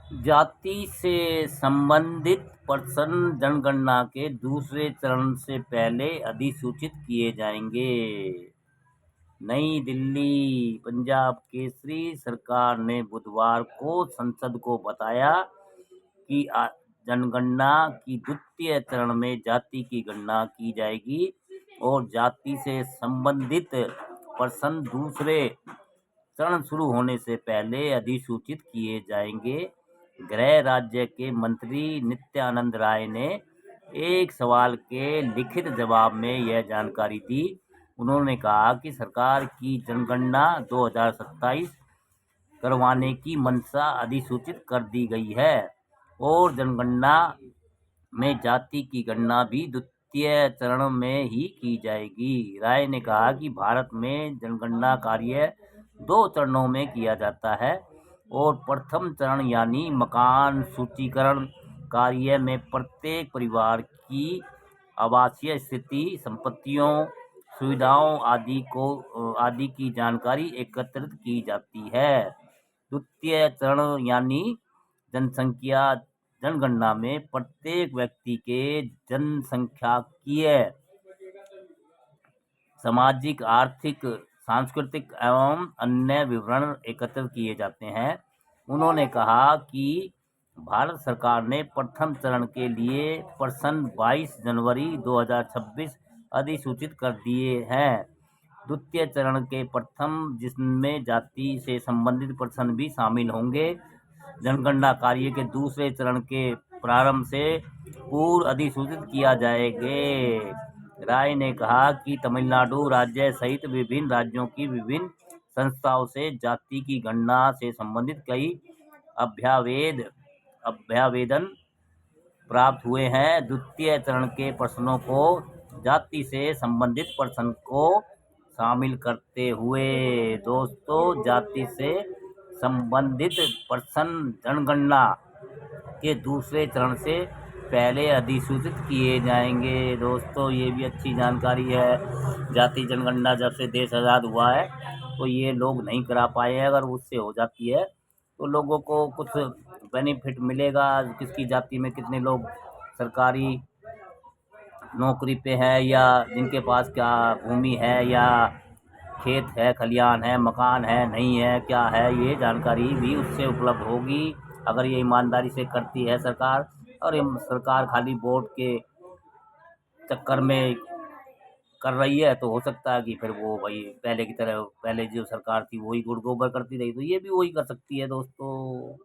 जाति से संबंधित प्रश्न जनगणना के दूसरे चरण से पहले अधिसूचित किए जाएंगे। नई दिल्ली। पंजाब केसरी। सरकार ने बुधवार को संसद को बताया कि जनगणना की द्वितीय चरण में जाति की गणना की जाएगी और जाति से संबंधित प्रश्न दूसरे चरण शुरू होने से पहले अधिसूचित किए जाएंगे। गृह राज्य के मंत्री नित्यानंद राय ने एक सवाल के लिखित जवाब में यह जानकारी दी। उन्होंने कहा कि सरकार की जनगणना 2027 करवाने की मंशा अधिसूचित कर दी गई है और जनगणना में जाति की गणना भी द्वितीय चरण में ही की जाएगी। राय ने कहा कि भारत में जनगणना कार्य 2 चरणों में किया जाता है और प्रथम चरण यानी मकान सूचीकरण कार्य में प्रत्येक परिवार की आवासीय स्थिति, संपत्तियों, सुविधाओं आदि की जानकारी एकत्रित की जाती है। द्वितीय चरण यानी जनसंख्या जनगणना में प्रत्येक व्यक्ति के जनसंख्याकीय, सामाजिक, आर्थिक, सांस्कृतिक एवं अन्य विवरण एकत्रित किए जाते हैं। उन्होंने कहा कि भारत सरकार ने प्रथम चरण के लिए प्रश्न 22 जनवरी 2026 अधिसूचित कर दिए हैं। द्वितीय चरण के प्रथम, जिसमें जाति से संबंधित प्रश्न भी शामिल होंगे, जनगणना कार्य के दूसरे चरण के प्रारंभ से पूर्व अधिसूचित किया जाएगा। राय ने कहा कि तमिलनाडु राज्य सहित विभिन्न राज्यों की विभिन्न संस्थाओं से जाति की गणना से संबंधित कई अभ्यावेदन प्राप्त हुए हैं। द्वितीय चरण के प्रश्नों को जाति से संबंधित प्रश्न को शामिल करते हुए दोस्तों जाति से संबंधित प्रश्न जनगणना के दूसरे चरण से पहले अधिसूचित किए जाएंगे। दोस्तों ये भी अच्छी जानकारी है। जाति जनगणना जब से देश आज़ाद हुआ है तो ये लोग नहीं करा पाए हैं। अगर उससे हो जाती है तो लोगों को कुछ बेनिफिट मिलेगा। किसकी जाति में कितने लोग सरकारी नौकरी पे है या जिनके पास क्या भूमि है या खेत है, खलियान है, मकान है, नहीं है, क्या है, ये जानकारी भी उससे उपलब्ध होगी अगर ये ईमानदारी से करती है सरकार। और ये सरकार खाली वोट के चक्कर में कर रही है तो हो सकता है कि फिर वो भाई पहले की तरह, पहले जो सरकार थी वही गुड़ गोबर करती रही तो ये भी वही कर सकती है दोस्तों।